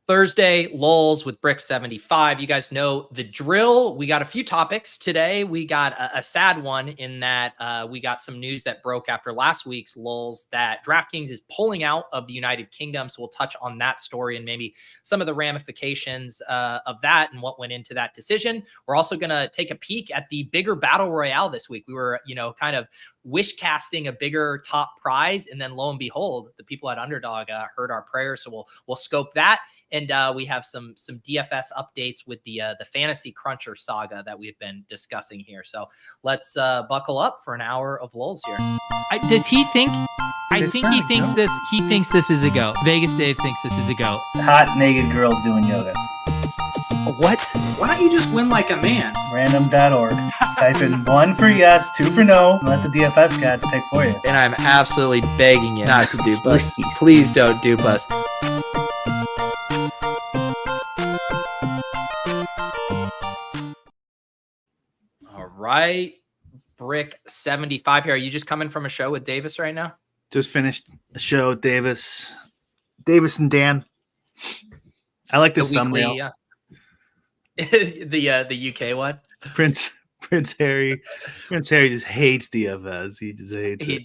Thursday, lulls with Bric 75. You guys know the drill. We got a few topics today. We got a sad one in that we got some news that broke after last week's lulls that Draftkings is pulling out of the United Kingdom. So we'll touch on that story and maybe some of the ramifications of that and what went into that decision. We're also going to take a peek at the bigger Battle Royale this week. We were, kind of wish casting a bigger top prize, and then lo and behold, the people at Underdog heard our prayers. So we'll scope that, and we have some DFS updates with the Fantasy Cruncher saga that we've been discussing here. So let's buckle up for an hour of lulls here. Does he think? I think he thinks this. He thinks this is a go. Vegas Dave thinks this is a go. Hot naked girls doing yoga. What? Why don't you just win like a man? Random.org. Type in 1 for yes, 2 for no, and let the DFS gods pick for you. And I'm absolutely begging you not to dupe us. Please don't dupe us. All right. Bric 75 here. Are you just coming from a show with Davis right now? Just finished a show with Davis and Dan. I like this thumbnail. The UK one. Prince Harry just hates DFS. He just hates it.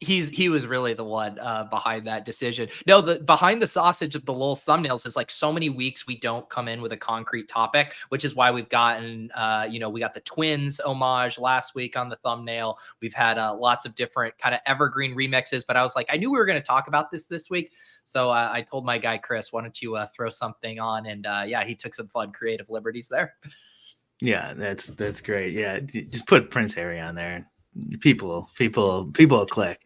He was really the one behind that decision. No, the behind the sausage of the Lulz thumbnails is like so many weeks we don't come in with a concrete topic, which is why we've gotten we got the Twins homage last week on the thumbnail. We've had lots of different kind of evergreen remixes, but I was like, I knew we were going to talk about this week. So I told my guy, Chris, why don't you throw something on? And he took some fun creative liberties there. Yeah, that's great. Yeah, just put Prince Harry on there. People will click.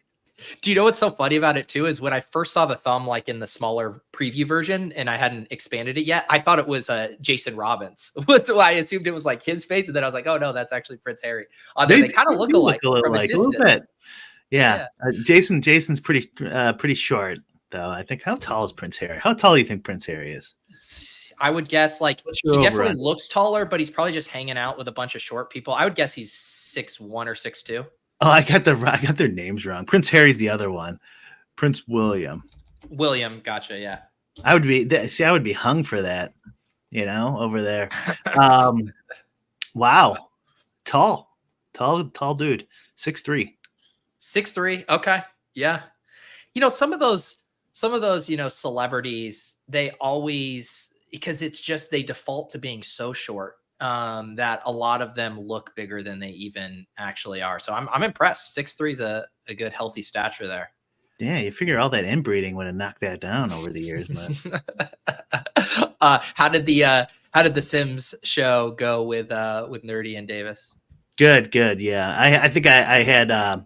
Do you know what's so funny about it too is when I first saw the thumb like in the smaller preview version and I hadn't expanded it yet, I thought it was Jason Robbins. So I assumed it was like his face, and then I was like, oh no, that's actually Prince Harry. They kind of look alike from a little bit. Yeah. Jason's pretty short though. I think. How tall is Prince Harry? How tall do you think Prince Harry is? I would guess like he definitely looks taller, but he's probably just hanging out with a bunch of short people. I would guess he's 6'1" or 6'2". Oh, I got their names wrong. Prince Harry's the other one. Prince William. Gotcha. Yeah. I would be hung for that, over there. Wow. Tall dude. 6'3". 6'3". Okay. Yeah. Some of those, celebrities, they always, because it's just, they default to being so short. That a lot of them look bigger than they even actually are. So I'm impressed. 6'3" is a good healthy stature there. Yeah, you figure all that inbreeding would have knocked that down over the years, man. How did the Sims show go with Nerdy and Davis? Good. Yeah, I think I had.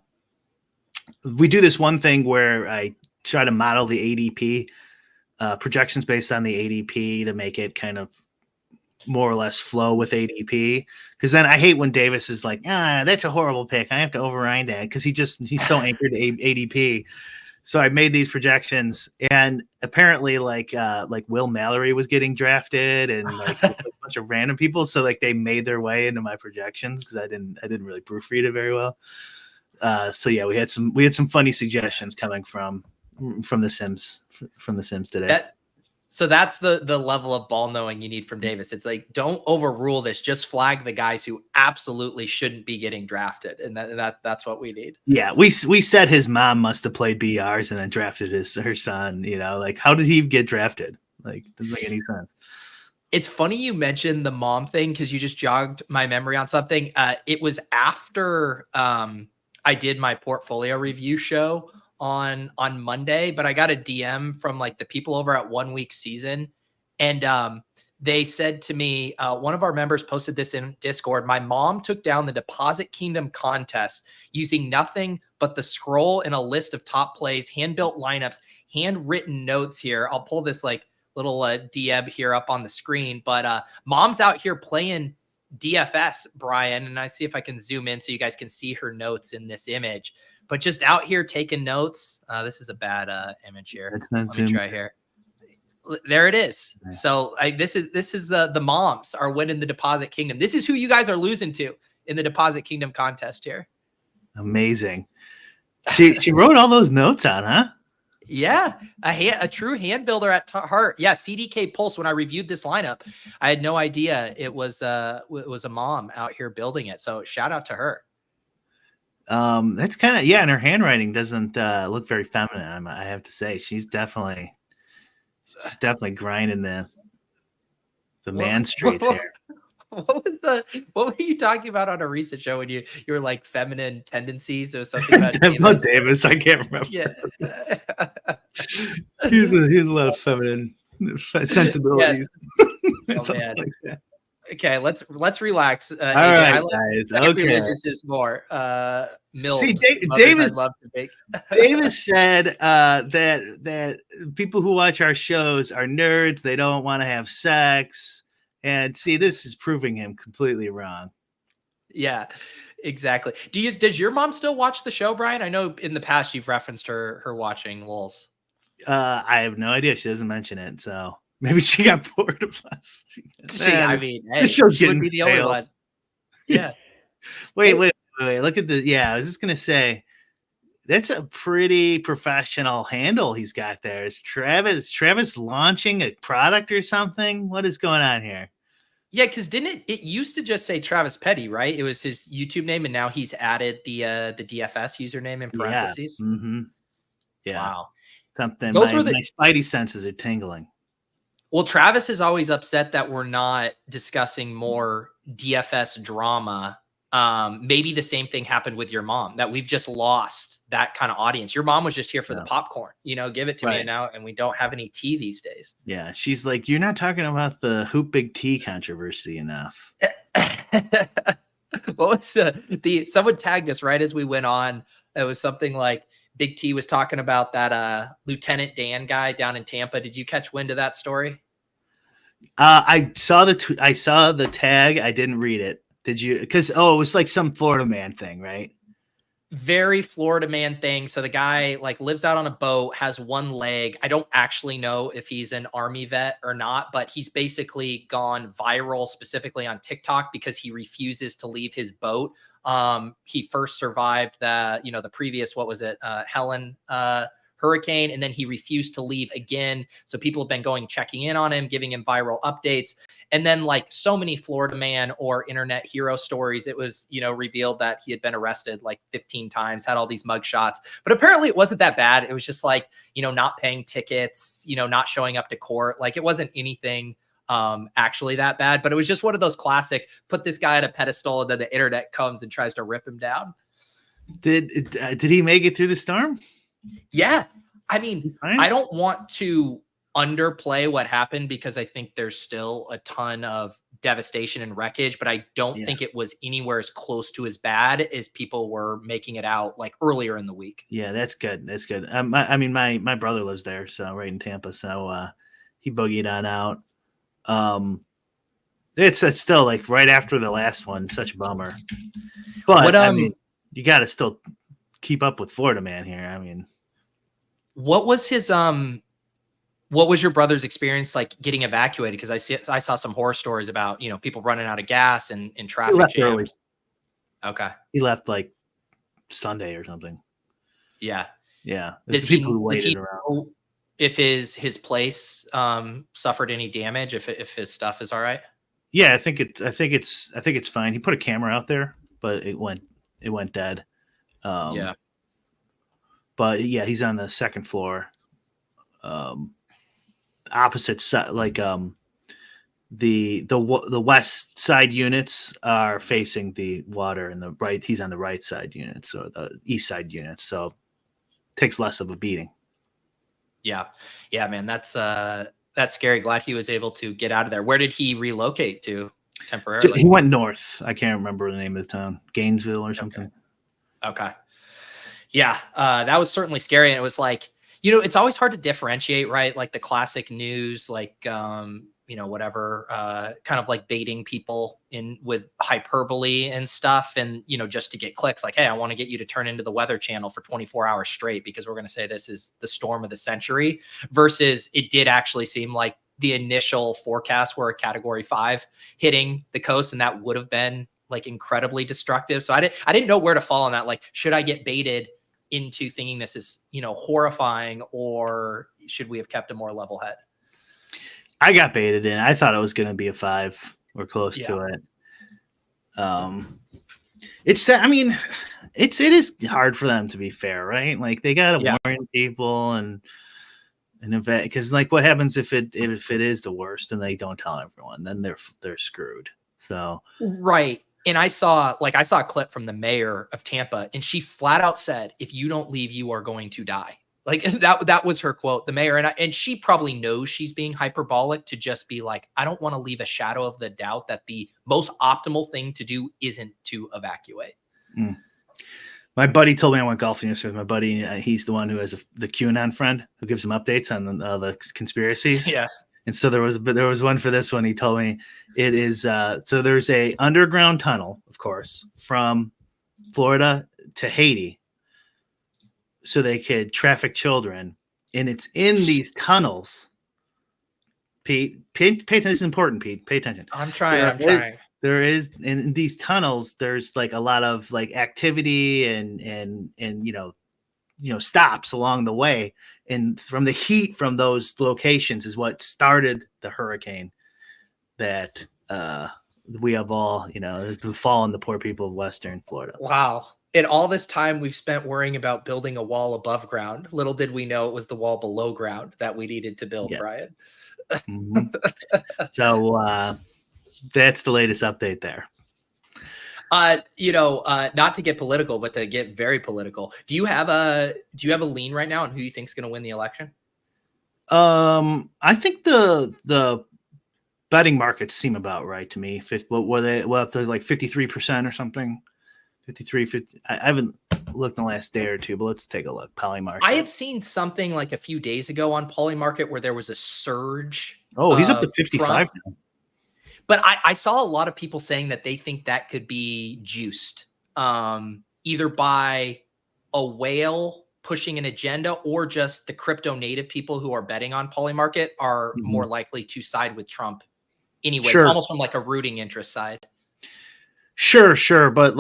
We do this one thing where I try to model the ADP projections based on the ADP to make it kind of more or less flow with ADP, because then I hate when Davis is like, that's a horrible pick, I have to override that, because he's so anchored to ADP. So I made these projections, and apparently like Will Mallory was getting drafted, and like a bunch of random people, so like they made their way into my projections because I didn't really proofread it very well. So yeah, we had some funny suggestions coming from the Sims today. So that's the level of ball knowing you need from Davis. It's like, don't overrule this. Just flag the guys who absolutely shouldn't be getting drafted. And that's what we need. Yeah. We said his mom must have played BRs and then drafted her son, like how did he get drafted? Like, doesn't make any sense. It's funny you mentioned the mom thing, because you just jogged my memory on something. It was after I did my portfolio review show on Monday, but I got a DM from like the people over at 1 Week Season, and they said to me, one of our members posted this in Discord. My mom took down the Deposit Kingdom contest using nothing but the scroll and a list of top plays, hand-built lineups, handwritten notes here. I'll pull this like little DM here up on the screen, but mom's out here playing DFS, Brian, and I see if I can zoom in so you guys can see her notes in this image. But just out here taking notes. This is a bad image here. Let me try here. There it is. Yeah. So this is the moms are winning the Deposit Kingdom. This is who you guys are losing to in the Deposit Kingdom contest here. Amazing. She wrote all those notes on, huh? Yeah, a true hand builder at heart. Yeah, CDK Pulse. When I reviewed this lineup, I had no idea it was a mom out here building it. So shout out to her. That's kind of, yeah, and her handwriting doesn't look very feminine. I have to say, she's definitely grinding the man streets here. What were you talking about on a recent show when you were like feminine tendencies? It was something about Davis. I can't remember. Yeah. he's a lot of feminine sensibilities. Yes. Oh, man. Like that. Okay, let's relax. All right, guys. Okay, religious is more. See, Davis love to make. Davis said that people who watch our shows are nerds. They don't want to have sex. And see, this is proving him completely wrong. Yeah, exactly. Does your mom still watch the show, Brian? I know in the past you've referenced her watching Lulz. I have no idea. She doesn't mention it, so maybe she got bored of us. I mean, hey, she would be the only one. Yeah. Wait. Look at the. Yeah, I was just gonna say, that's a pretty professional handle he's got there. Is Travis launching a product or something? What is going on here? Yeah, because didn't it used to just say Travis Petty, right? It was his YouTube name, and now he's added the DFS username in parentheses. Yeah. Mm-hmm. Yeah. Wow. Something. My spidey senses are tingling. Well, Travis is always upset that we're not discussing more DFS drama. Maybe the same thing happened with your mom, that we've just lost that kind of audience. Your mom was just here for the popcorn, give it to me now. And we don't have any tea these days. Yeah. She's like, you're not talking about the Hoop Big T controversy enough. What was someone tagged us right as we went on. It was something like Big T was talking about that Lieutenant Dan guy down in Tampa. Did you catch wind of that story? I saw the tag. I didn't read it. Did you? Because it was like some Florida man thing, right? Very Florida man thing. So the guy like lives out on a boat, has one leg. I don't actually know if he's an Army vet or not, but he's basically gone viral specifically on TikTok because he refuses to leave his boat. He first survived the previous, what was it? Helen, hurricane, and then he refused to leave again. So people have been checking in on him, giving him viral updates. And then like so many Florida man or internet hero stories, it was, revealed that he had been arrested like 15 times, had all these mugshots, but apparently it wasn't that bad. It was just like, not paying tickets, not showing up to court. Like it wasn't anything actually that bad, but it was just one of those classic, put this guy at a pedestal and then the internet comes and tries to rip him down. Did he make it through the storm? Yeah. I mean, I don't want to underplay what happened because I think there's still a ton of devastation and wreckage, but I don't think it was anywhere as close to as bad as people were making it out like earlier in the week. Yeah, that's good. That's good. I mean, my brother lives there, so right in Tampa, so he boogied on out. It's still like right after the last one, such a bummer. But I mean, you got to still keep up with Florida man here. I mean, what was his what was your brother's experience like getting evacuated? Because I saw some horror stories about people running out of gas and in traffic jams. Early. Okay, he left like Sunday or something. Yeah. Does he know if his place suffered any damage? If his stuff is all right? Yeah, I think it's fine. He put a camera out there, but it went dead. Yeah. But yeah, he's on the second floor, opposite side. Like the west side units are facing the water, and the right he's on the right side units or the east side units. So takes less of a beating. Yeah, man, that's scary. Glad he was able to get out of there. Where did he relocate to temporarily? He went north. I can't remember the name of the town, Gainesville or something. Okay. Yeah, that was certainly scary. And it was like, it's always hard to differentiate, right? Like the classic news, like, whatever, kind of like baiting people in with hyperbole and stuff. And, just to get clicks like, hey, I want to get you to turn into the Weather Channel for 24 hours straight because we're going to say this is the storm of the century, versus it did actually seem like the initial forecasts were a Category 5 hitting the coast. And that would have been like incredibly destructive. So I didn't know where to fall on that. Like, should I get baited into thinking this is, horrifying, or should we have kept a more level head? I got baited in. I thought it was going to be a 5 or close to it. It is hard for them to be fair, right? Like they got to warn people and because like what happens if it is the worst and they don't tell everyone, then they're screwed. So right. And I saw a clip from the mayor of Tampa, and she flat out said, "If you don't leave, you are going to die." Like that was her quote, the mayor. And she probably knows she's being hyperbolic to just be like, I don't want to leave a shadow of the doubt that the most optimal thing to do isn't to evacuate. Mm. My buddy told me I went golfing yesterday with my buddy. He's the one who has the QAnon friend who gives him updates on the conspiracies. Yeah. And so there was one for this one. He told me it is so there's a underground tunnel, of course, from Florida to Haiti, so they could traffic children, and it's in these tunnels. Pete, pay attention. This is important, Pete. Pay attention. I'm trying. There is in these tunnels. There's like a lot of like activity and stops along the way, and from the heat from those locations is what started the hurricane that we have all befallen the poor people of Western Florida. Wow. And all this time we've spent worrying about building a wall above ground. Little did we know it was the wall below ground that we needed to build, Brian. Mm-hmm. So that's the latest update there. Not to get political, but to get very political. Do you have a lean right now on who you think is going to win the election? I think the betting markets seem about right to me. Were they up to like 53% or something? 53, 50. I haven't looked in the last day or two, but let's take a look. Polymarket. I had seen something like a few days ago on Polymarket where there was a surge. Oh, he's up to 55 now. But I saw a lot of people saying that they think that could be juiced, either by a whale pushing an agenda or just the crypto native people who are betting on Polymarket are more likely to side with Trump anyways, almost from like a rooting interest side. Sure. But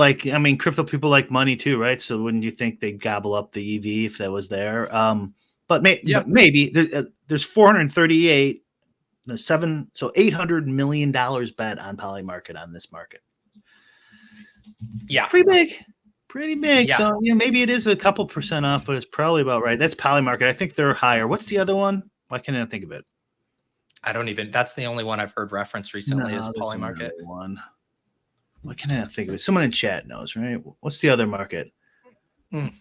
crypto people like money too, right? So wouldn't you think they'd gobble up the EV if that was there? But maybe there's 438. There's $800 million bet on Polymarket on this market. Yeah. It's pretty big. Yeah. So maybe it is a couple percent off, but it's probably about right. That's Polymarket. I think they're higher. What's the other one? Why can't I think of it? That's the only one I've heard referenced recently is Polymarket. One. Why can't I think of it? Someone in chat knows, right? What's the other market? But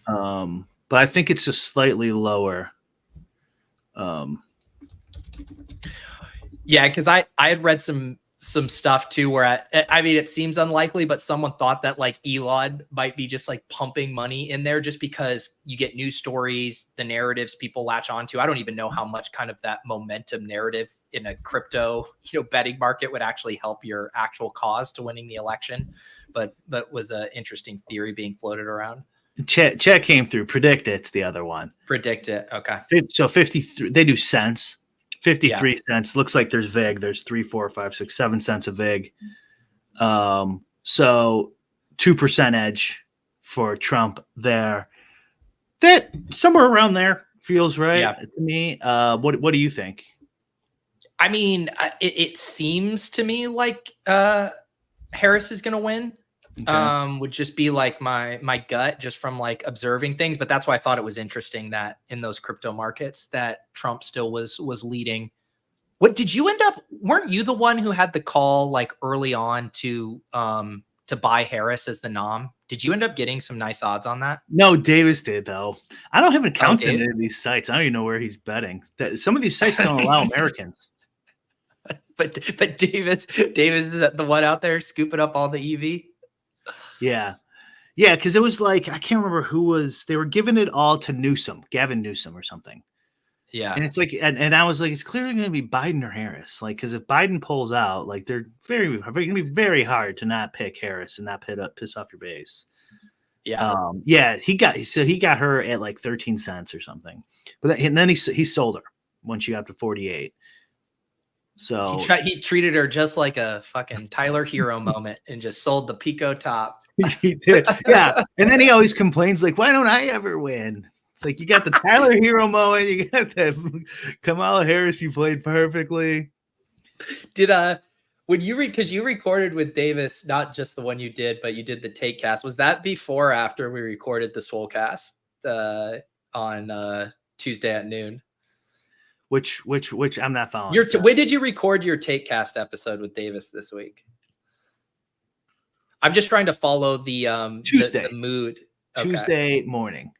I think it's just slightly lower. Yeah, because I had read some stuff too where it seems unlikely, but someone thought that like Elon might be just like pumping money in there just because you get news stories, the narratives people latch onto. I don't even know how much kind of that momentum narrative in a crypto betting market would actually help your actual cause to winning the election, but was an interesting theory being floated around. Chat came through. Predict It's the other one. Predict It. Okay. So 53. They do cents. 53 cents. Looks like there's VIG. There's 3, 4, 5, 6, 7 cents of VIG. So 2% edge for Trump there. That somewhere around there feels right to me. What do you think? I mean, it seems to me like Harris is going to win. Okay. Would just be like my gut just from like observing things, but that's why I thought it was interesting that in those crypto markets that Trump still was leading. What did you end up? Weren't you the one who had the call like early on to buy Harris as the nom? Did you end up getting some nice odds on that? No, Davis did though. I don't have accounts in any of these sites. I don't even know where he's betting. Some of these sites don't allow Americans. But Davis is the one out there scooping up all the EV. Yeah, because it was like I can't remember who was. They were giving it all to Gavin Newsom or something. Yeah, and it's like, and I was like, it's clearly going to be Biden or Harris. Like, because if Biden pulls out, like they're going to be very hard to not pick Harris and not piss off your base. Yeah, he got her at like 13 cents or something, and then he sold her when she got up to 48. So he treated her just like a fucking Tyler Hero moment and just sold the Pico top. He did. Yeah. And then he always complains, like, why don't I ever win? It's like, you got the Tyler Hero moment. You got the Kamala Harris. You played perfectly. Did when you because you recorded with Davis, not just the one you did, but you did the take cast. Was that before or after we recorded the Swolecast on Tuesday at noon? Which I'm not following. When did you record your take cast episode with Davis this week? I'm just trying to follow the Tuesday. the mood. Okay. Tuesday morning.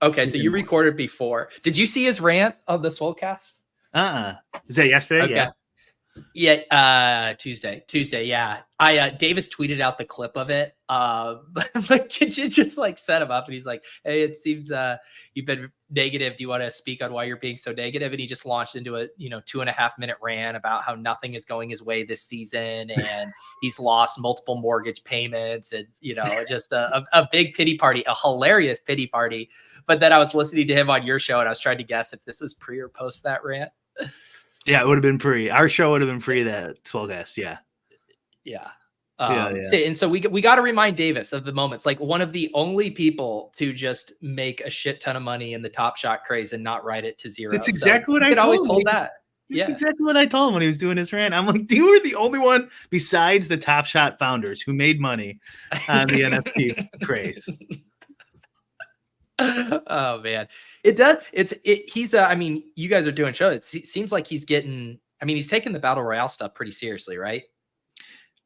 Okay, so you recorded before. Did you see his rant of the Swolecast? Is that yesterday? Okay. Yeah. Yeah, Tuesday. Yeah. Davis tweeted out the clip of it. But Kitchen just like set him up and he's like, hey, it seems you've been negative. Do you want to speak on why you're being so negative? And he just launched into a 2.5-minute rant about how nothing is going his way this season and he's lost multiple mortgage payments and just a big pity party, a hilarious pity party. But then I was listening to him on your show and I was trying to guess if this was pre or post that rant. Yeah, it would have been pre. Our show would have been pre that Swolecast. Yeah. Yeah. Yeah. So we got to remind Davis of the moments, like one of the only people to just make a shit ton of money in the Top Shot craze and not write it to zero. That's exactly what I told him. Always hold that. That's exactly what I told him when he was doing his rant. I'm like, you were the only one besides the Top Shot founders who made money on the NFT craze. Oh man, it does. He's I mean, you guys are doing shows. It seems like he's getting. I mean, he's taking the Battle Royale stuff pretty seriously, right?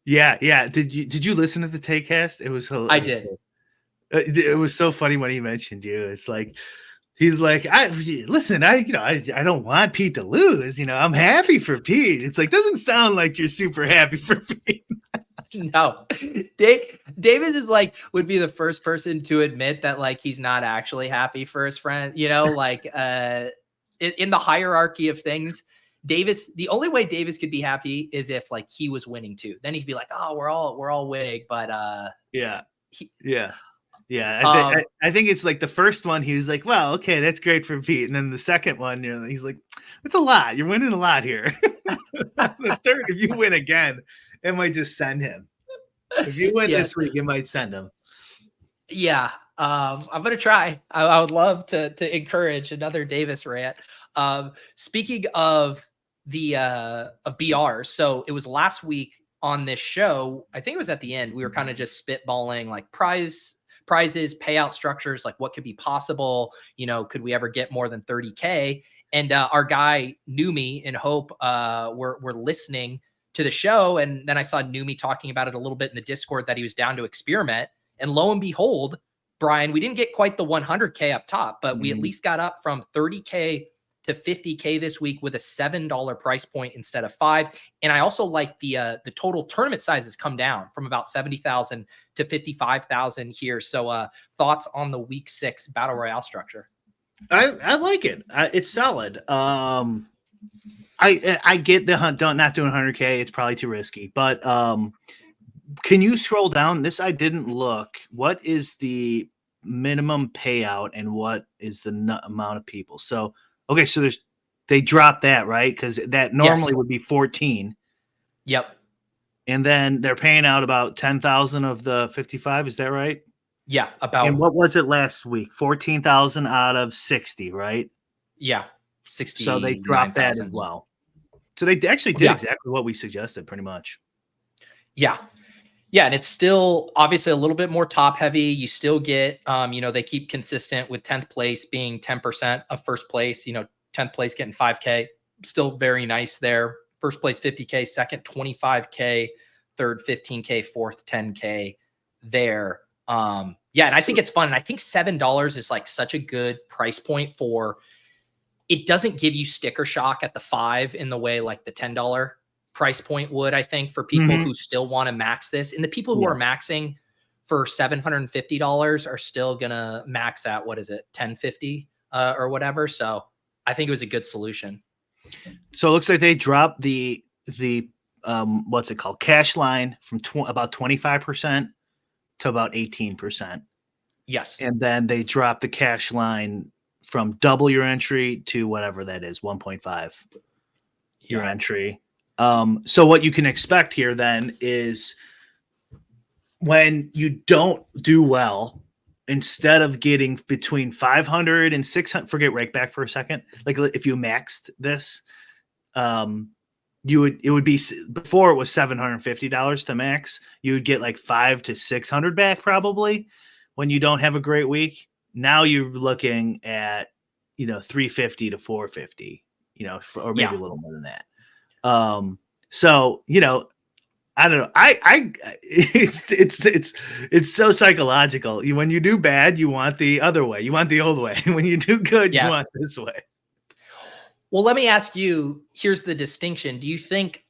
Yeah. Did you listen to the take cast? It was hilarious. I did. It was so funny when he mentioned you. It's like he's like, I don't want Pete to lose. I'm happy for Pete. It's like, doesn't sound like you're super happy for Pete. No, Davis is like would be the first person to admit that like he's not actually happy for his friend. Like in the hierarchy of things, Davis. The only way Davis could be happy is if like he was winning too. Then he'd be like, oh, we're all winning. But yeah. I think it's like the first one. He was like, well, okay, that's great for Pete. And then the second one, he's like, it's a lot. You're winning a lot here. The third, if you win again, it might just send him. If you win this week, it might send him. Yeah. I'm going to try. I would love to encourage another Davis rant. Speaking of the of BR. So it was last week on this show. I think it was at the end. We were kind of just spitballing like prizes, payout structures, like what could be possible. Could we ever get more than 30K? And our guy Numi and Hope were listening to the show. And then I saw Numi talking about it a little bit in the Discord that he was down to experiment. And lo and behold, Brian, we didn't get quite the 100K up top, but we at least got up from 30K to 50K this week with a $7 price point instead of $5. And I also like the total tournament size has come down from about 70,000 to 55,000 here. So thoughts on the week 6 Battle Royale structure? I like it. It's solid. I get the not doing 100K. It's probably too risky, but can you scroll down? This I didn't look. What is the minimum payout and what is the amount of people? So okay, so they dropped that, right? Because that normally would be 14. Yep. And then they're paying out about 10,000 of the 55. Is that right? Yeah, about. And what was it last week? 14,000 out of 60, right? Yeah, 60. So they dropped that as well. So they actually did exactly what we suggested, pretty much. Yeah. Yeah, and it's still obviously a little bit more top heavy. You still get, they keep consistent with 10th place being 10% of first place. 10th place getting 5K, still very nice there. First place 50K, second 25K, third 15K, fourth 10K there. And I think it's fun. And I think $7 is like such a good price point for. It doesn't give you sticker shock at the 5 in the way like the $10 price point would, I think, for people who still want to max this. And the people who are maxing for $750 are still gonna max at what is it, $1050 or whatever. So I think it was a good solution. So it looks like they dropped the what's it called, cash line from about 25% to about 18%. Yes, and then they dropped the cash line from double your entry to whatever that is, 1.5 your entry. So what you can expect here then is when you don't do well, instead of getting between 500 and 600, forget rake back for a second. Like if you maxed this, it would be, before it was $750 to max, you would get like 500 to 600 back probably when you don't have a great week. Now you're looking at, 350 to 450, or maybe a little more than that. So, I don't know. It's so psychological. When you do bad, you want the other way. You want the old way. When you do good, you want this way. Well, let me ask you, here's the distinction. Do you think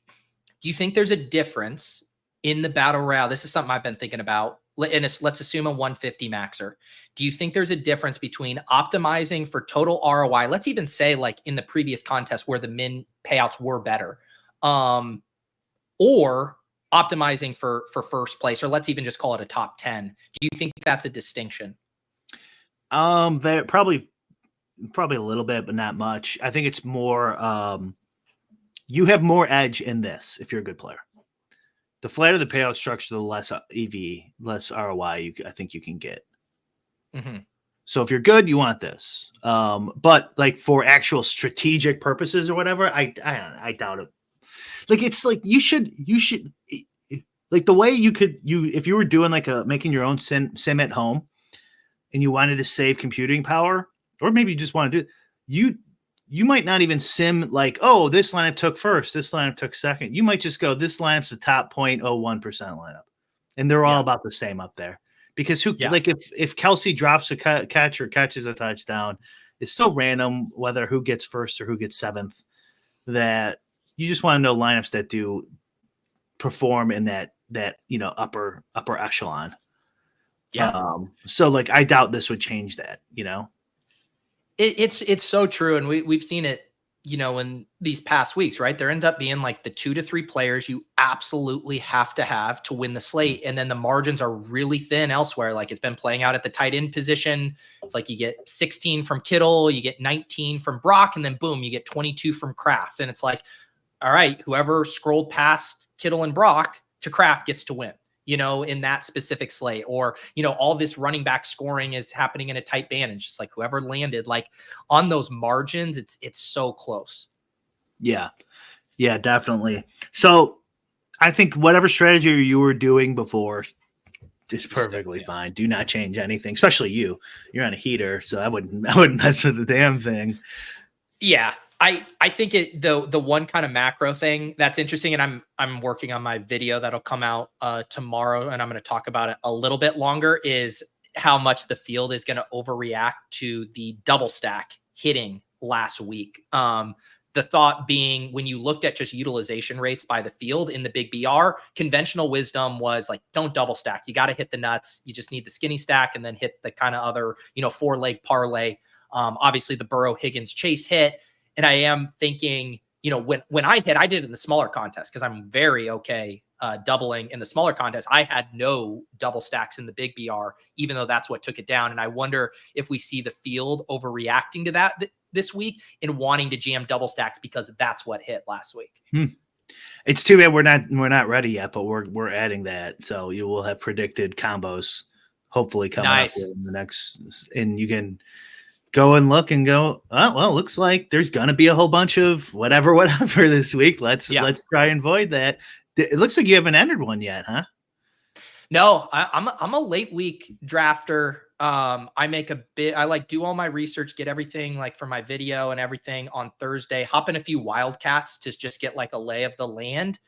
there's a difference in the Battle Royale? This is something I've been thinking about. And let's assume a 150 maxer. Do you think there's a difference between optimizing for total ROI? Let's even say like in the previous contest where the min payouts were better, or optimizing for first place, or let's even just call it a top 10. Do you think that's a distinction? There probably a little bit, but not much. I think it's more, you have more edge in this if you're a good player. The flatter the payout structure, the less EV, less ROI I think you can get. Mm-hmm. So if you're good, you want this. But like for actual strategic purposes or whatever, I doubt it. Like it's like you should like the way if you were doing like making your own sim at home and you wanted to save computing power, or maybe you just want to do, you might not even sim like, oh, this lineup took first, this lineup took second. You might just go, this lineup's the top 0.01% lineup. And they're all about the same up there. Because like if Kelsey drops a catch or catches a touchdown, it's so random who gets first or who gets seventh, that you just want to know lineups that do perform in that upper echelon. Yeah. So like I doubt this would change that, It's so true. And we've seen it, in these past weeks, right? There end up being like the 2 to 3 players you absolutely have to win the slate. And then the margins are really thin elsewhere. Like it's been playing out at the tight end position. It's like you get 16 from Kittle, you get 19 from Bric, and then boom, you get 22 from Kraft. And it's like, all right, whoever scrolled past Kittle and Bric to Kraft gets to win, in that specific slate. Or, all this running back scoring is happening in a tight band. And just like whoever landed like on those margins, it's so close. Yeah. Yeah, definitely. So I think whatever strategy you were doing before is perfectly fine. Do not change anything, especially you're on a heater. So I wouldn't mess with the damn thing. Yeah. I think the one kind of macro thing that's interesting, and I'm working on my video that'll come out tomorrow, and I'm going to talk about it a little bit longer, is how much the field is going to overreact to the double stack hitting last week. The thought being, when you looked at just utilization rates by the field in the big BR, conventional wisdom was like, don't double stack. You got to hit the nuts. You just need the skinny stack and then hit the kind of other, 4-leg parlay. Obviously the Burrow Higgins Chase hit. And I am thinking, when I hit, I did it in the smaller contest because I'm very okay doubling in the smaller contest. I had no double stacks in the big BR, even though that's what took it down. And I wonder if we see the field overreacting to that this week and wanting to jam double stacks because that's what hit last week. It's too bad we're not ready yet, but we're adding that. So you will have predicted combos hopefully coming up in the next, and you can go and look and go, oh, well, looks like there's going to be a whole bunch of whatever this week. Let's try and avoid that. It looks like you haven't entered one yet, huh? No, I'm a late week drafter. I like do all my research, get everything like for my video and everything on Thursday, hop in a few wildcats to just get like a lay of the land.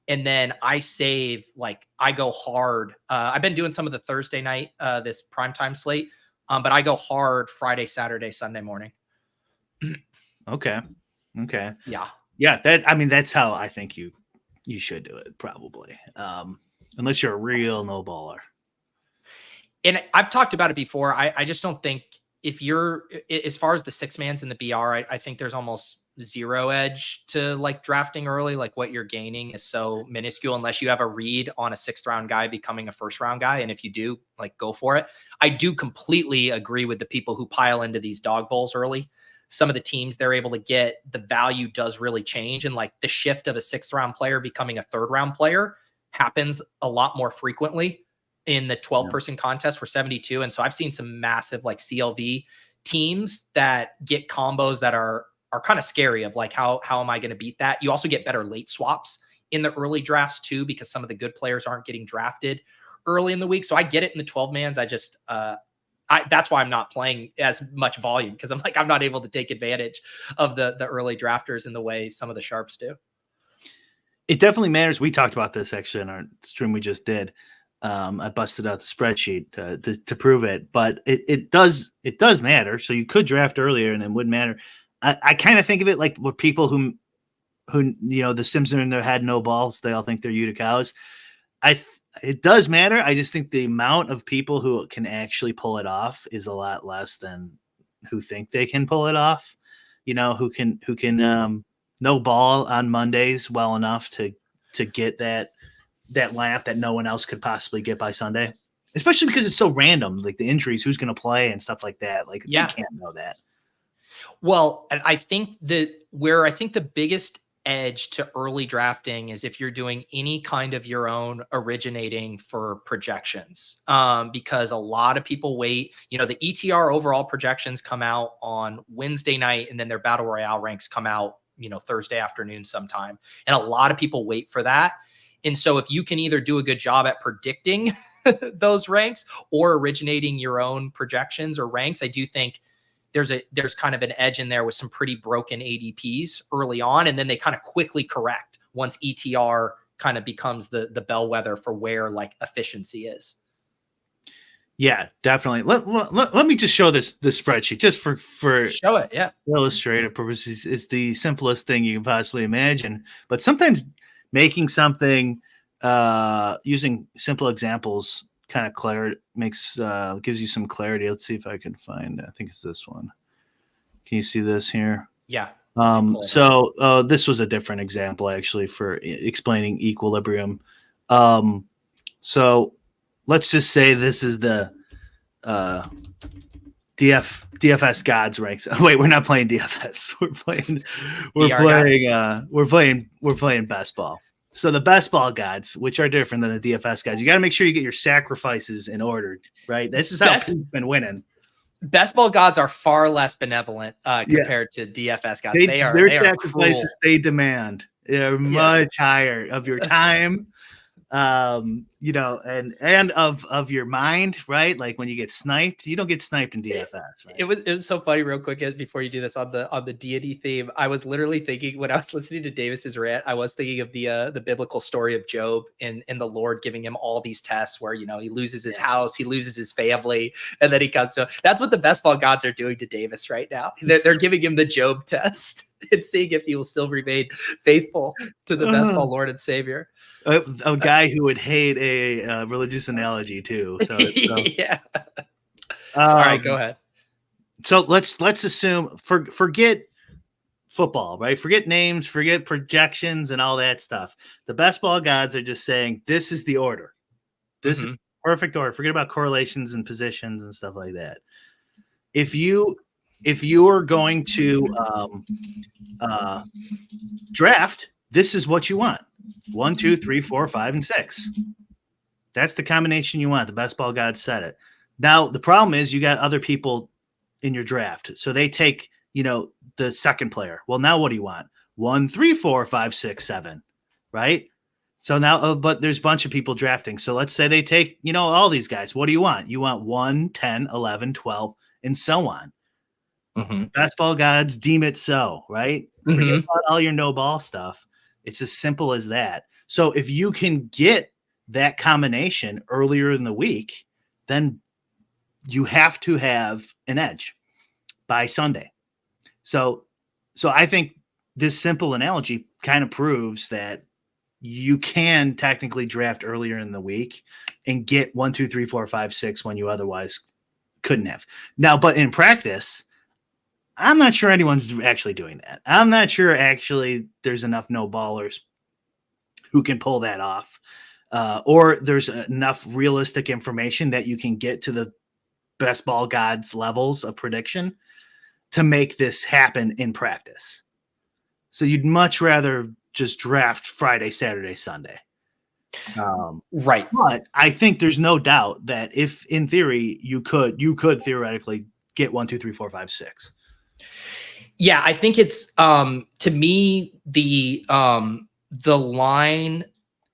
And then I save, like I go hard. I've been doing some of the Thursday night, this primetime slate. But I go hard Friday, Saturday, Sunday morning. Okay. Yeah. That's how I think you should do it, probably. Unless you're a real no baller. And I've talked about it before. I just don't think if you're, as far as the 6-mans in the BR, I think there's almost zero edge to like drafting early. Like what you're gaining is so minuscule unless you have a read on a 6th round guy becoming a 1st round guy. And if you do, like, go for it. I do completely agree with the people who pile into these dog bowls early. Some of the teams they're able to get, the value does really change. And like the shift of a 6th round player becoming a 3rd round player happens a lot more frequently in the 12-person contest for 72. And so I've seen some massive like CLV teams that get combos that are kind of scary of like, how am I going to beat that? You also get better late swaps in the early drafts too, because some of the good players aren't getting drafted early in the week. So I get it in the 12 mans. I just, that's why I'm not playing as much volume, because I'm like, I'm not able to take advantage of the early drafters in the way some of the sharps do. It definitely matters. We talked about this actually in our stream we just did. I busted out the spreadsheet to prove it, but it does matter. So you could draft earlier and it would matter. I kind of think of it like what people who the Sims are in their head, no balls. They all think they're Utica. It does matter. I just think the amount of people who can actually pull it off is a lot less than who think they can pull it off. Who can no ball on Mondays well enough to get that lineup that no one else could possibly get by Sunday, especially because it's so random, like the injuries, who's going to play and stuff like that. Like, you can't know that. Well, and I think where the biggest edge to early drafting is if you're doing any kind of your own originating for projections, because a lot of people wait. The ETR overall projections come out on Wednesday night, and then their Battle Royale ranks come out Thursday afternoon sometime, and a lot of people wait for that. And so if you can either do a good job at predicting those ranks or originating your own projections or ranks, I do think there's kind of an edge in there with some pretty broken ADPs early on. And then they kind of quickly correct once ETR kind of becomes the bellwether for where like efficiency is. Yeah, definitely. Let me just show this spreadsheet just for show it. Yeah. Illustrative purposes. It's the simplest thing you can possibly imagine, but sometimes making something using simple examples kind of gives you some clarity. Let's see if I can find, I think it's this one. Can you see this here? Yeah. So this was a different example actually for explaining equilibrium. So let's just say this is the DFS gods ranks. Wait, we're not playing DFS. We're playing best ball. So the best ball gods, which are different than the DFS guys, you got to make sure you get your sacrifices in order, right? This is how we've been winning. Best ball gods are far less benevolent compared to DFS gods. Their sacrifices cruel. They demand. They're much higher of your time. And of your mind, right? Like when you get sniped, you don't get sniped in DFS, right? It was so funny real quick before you do this on the deity theme. I was literally thinking when I was listening to Davis's rant, I was thinking of the biblical story of Job and the Lord giving him all these tests where, he loses his house, he loses his family, and then he comes to, that's what the best ball gods are doing to Davis right now. They're giving him the Job test and seeing if he will still remain faithful to the best ball Lord and Savior. A guy who would hate a religious analogy too. So yeah. All right, go ahead. So let's assume forget football, right? Forget names, forget projections and all that stuff. The best ball gods are just saying this is the order. This is perfect order. Forget about correlations and positions and stuff like that. If you are going to draft, this is what you want. 1, 2, 3, 4, 5, and 6. That's the combination you want. The best ball gods said it. Now, the problem is you got other people in your draft. So they take, the second player. Well, now what do you want? 1, 3, 4, 5, 6, 7, right? So now, but there's a bunch of people drafting. So let's say they take, all these guys. What do you want? You want 1, 10, 11, 12, and so on. Best ball gods deem it so, right? Forget about all your no ball stuff. It's as simple as that. So if you can get that combination earlier in the week, then you have to have an edge by Sunday. So I think this simple analogy kind of proves that you can technically draft earlier in the week and get 1, 2, 3, 4, 5, 6 when you otherwise couldn't have. Now, but in practice, I'm not sure anyone's actually doing that. I'm not sure actually there's enough no ballers who can pull that off, or there's enough realistic information that you can get to the best ball gods levels of prediction to make this happen in practice. So you'd much rather just draft Friday, Saturday, Sunday. Right. But I think there's no doubt that if in theory you could theoretically get 1, 2, 3, 4, 5, 6. Yeah, I think it's to me the line,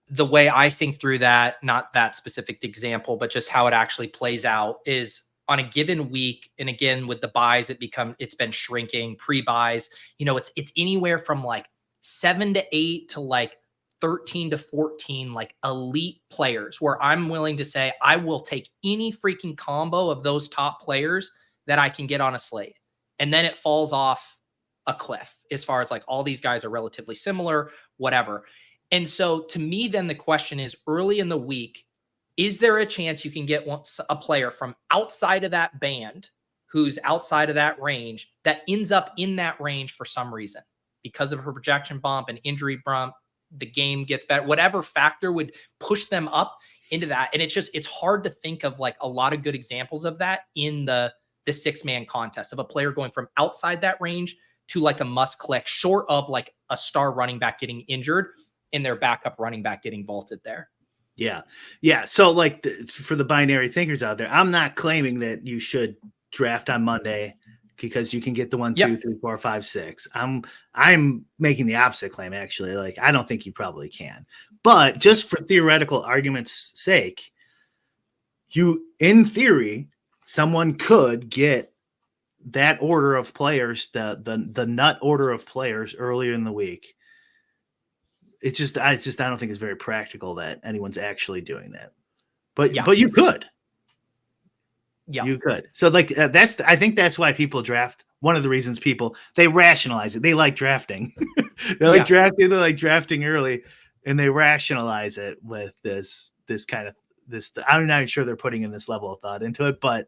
the way I think through that, not that specific example, but just how it actually plays out is on a given week. And again, with the buys, it's been shrinking, pre-buys, it's anywhere from like 7 to 8 to like 13 to 14, like elite players where I'm willing to say I will take any freaking combo of those top players that I can get on a slate. And then it falls off a cliff as far as like all these guys are relatively similar, whatever. And so to me, then the question is early in the week, is there a chance you can get a player from outside of that band who's outside of that range that ends up in that range for some reason because of her projection bump, an injury bump, the game gets better, whatever factor would push them up into that. And it's hard to think of like a lot of good examples of that in the 6-man contest of a player going from outside that range to like a must click, short of like a star running back getting injured and their backup running back getting vaulted there. Yeah. Yeah. So like for the binary thinkers out there, I'm not claiming that you should draft on Monday because you can get the 1, 2, 3, 4, 5, 6. I'm making the opposite claim, actually. Like, I don't think you probably can. But just for theoretical argument's sake, in theory, someone could get that order of players, the nut order of players earlier in the week. I don't think it's very practical that anyone's actually doing that. But you could. Yeah, you could. So like I think that's why people draft. One of the reasons they rationalize it. They like drafting. They like drafting early, and they rationalize it with this kind of this. I'm not even sure they're putting in this level of thought into it, but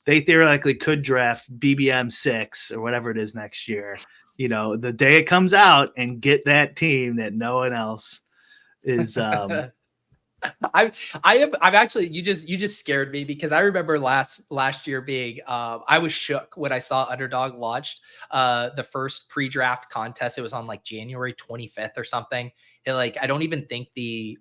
they theoretically could draft BBM 6 or whatever it is next year. The day it comes out and get that team that no one else is. I've actually, you just scared me because I remember last year being, I was shook when I saw Underdog launched the first pre-draft contest. It was on like January 25th or something. And like, I don't even think the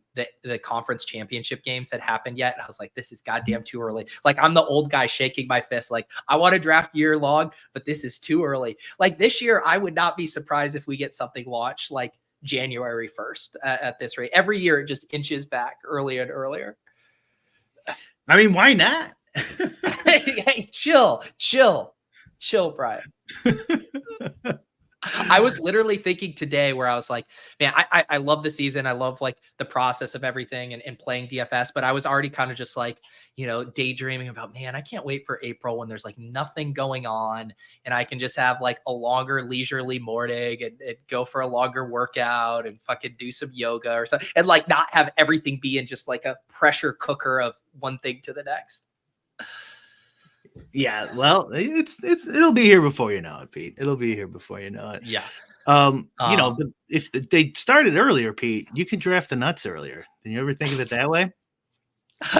conference championship games had happened yet. And I was like, this is goddamn too early. Like, I'm the old guy shaking my fist. Like, I want to draft year long, but this is too early. Like this year, I would not be surprised if we get something launched like January 1st at this rate. Every year it just inches back earlier and earlier. I mean, why not? Hey, chill, Brian. I was literally thinking today where I was like, man, I love the season. I love like the process of everything and playing DFS, but I was already kind of just like, daydreaming about, man, I can't wait for April when there's like nothing going on and I can just have like a longer leisurely morning and go for a longer workout and fucking do some yoga or something and like not have everything be in just like a pressure cooker of one thing to the next. Yeah, well, it'll be here before you know it, Pete. It'll be here before you know it. Yeah. If they started earlier, Pete, you could draft the nuts earlier. Did you ever think of it that way?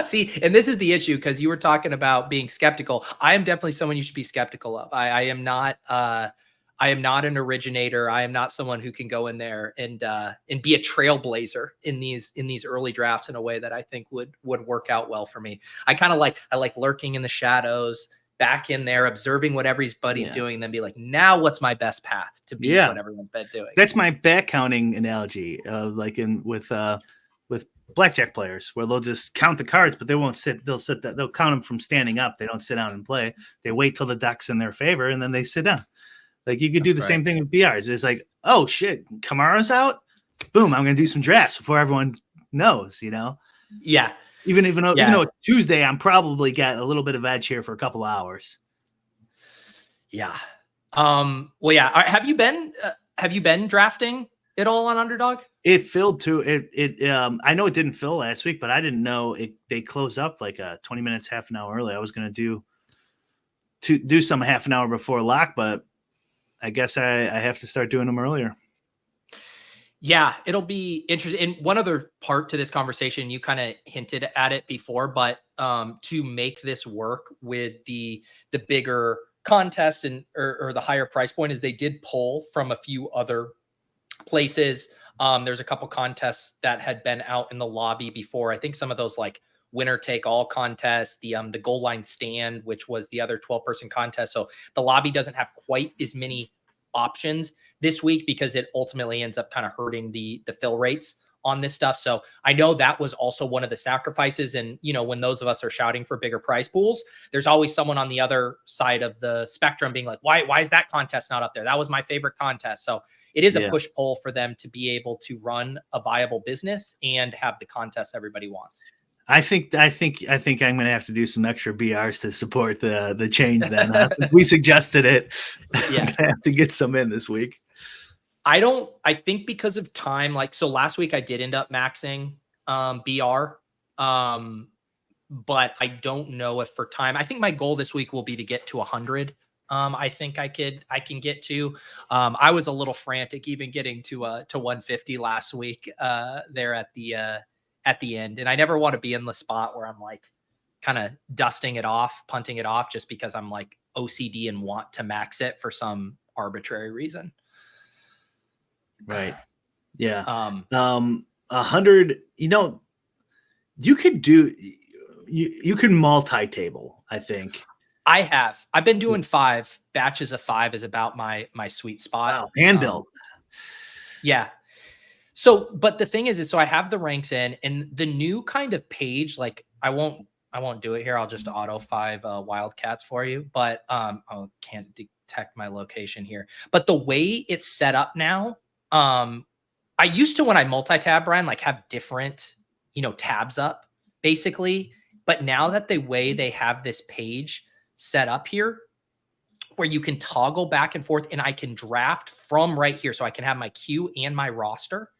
See, and this is the issue because you were talking about being skeptical. I am definitely someone you should be skeptical of. I am not an originator. I am not someone who can go in there and be a trailblazer in these early drafts in a way that I think would work out well for me. I like lurking in the shadows, back in there, observing what everybody's doing, and then be like, now what's my best path to beat what everyone's been doing? That's my back counting analogy, with blackjack players, where they'll just count the cards, but they won't sit. They'll count them from standing up. They don't sit down and play. They wait till the deck's in their favor, and then they sit down. Like you could do the same thing with BRs. It's like, oh shit, Kamara's out. Boom, I'm gonna do some drafts before everyone knows. Yeah. Even though it's Tuesday, I'm probably got a little bit of edge here for a couple of hours. Yeah. Well, yeah. Have you been drafting at all on Underdog? It filled too. I know it didn't fill last week, but I didn't know they closed up like 20 minutes, half an hour early. I was gonna do some half an hour before lock, but I guess I have to start doing them earlier. Yeah, it'll be interesting. And one other part to this conversation, you kind of hinted at it before, but to make this work with the bigger contest or the higher price point is they did pull from a few other places There's a couple contests that had been out in the lobby before. I think some of those like winner take all contests, the goal line stand, which was the other 12-person contest. So the lobby doesn't have quite as many options this week because it ultimately ends up kind of hurting the fill rates on this stuff. So I know that was also one of the sacrifices. And, you know, when those of us are shouting for bigger prize pools, there's always someone on the other side of the spectrum being like, why is that contest not up there? That was my favorite contest. So it is a push pull for them to be able to run a viable business and have the contest everybody wants. I think I'm going to have to do some extra BRs to support the change. Then we suggested it. Yeah, I'm going to have to get some in this week. I think because of time, like, so last week I did end up maxing BR. But I don't know if for time, I think my goal this week will be to get to 100. I think I can get to, I was a little frantic even getting to 150 last week there at the end. And I never want to be in the spot where I'm like kind of dusting it off, punting it off just because I'm like OCD and want to max it for some arbitrary reason. Right. Yeah. 100, you know, you could do, you can multi-table, I think. I've been doing 5 batches of 5 is about my sweet spot. Wow. Hand build. Yeah. So, but the thing is so I have the ranks in and the new kind of page, like I won't do it here. I'll just auto 5 wildcats for you, but I can't detect my location here, but the way it's set up now, I used to, when I multi-tab, Brian, like have different, you know, tabs up basically. But now that the way they have this page set up here, where you can toggle back and forth and I can draft from right here. So I can have my queue and my roster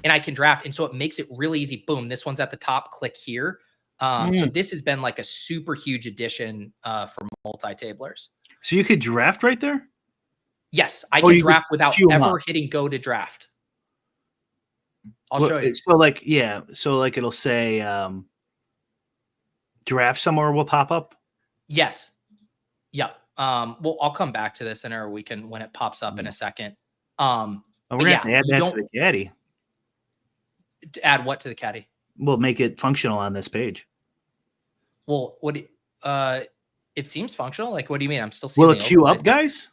and I can draft. And so it makes it really easy. Boom. This one's at the top, click here. So this has been like a super huge addition for multi-tablers. So you could draft right there? Yes, I can draft without ever hitting go to draft. I'll show you. So like, yeah. So like it'll say draft somewhere will pop up? Yes. Yep. Well, I'll come back to this or we can, when it pops up in a second. We're going to have to add that to the caddy. Add what to the caddy? We'll make it functional on this page. Well, it seems functional. Like, what do you mean? I'm still seeing. Will it queue up, guys?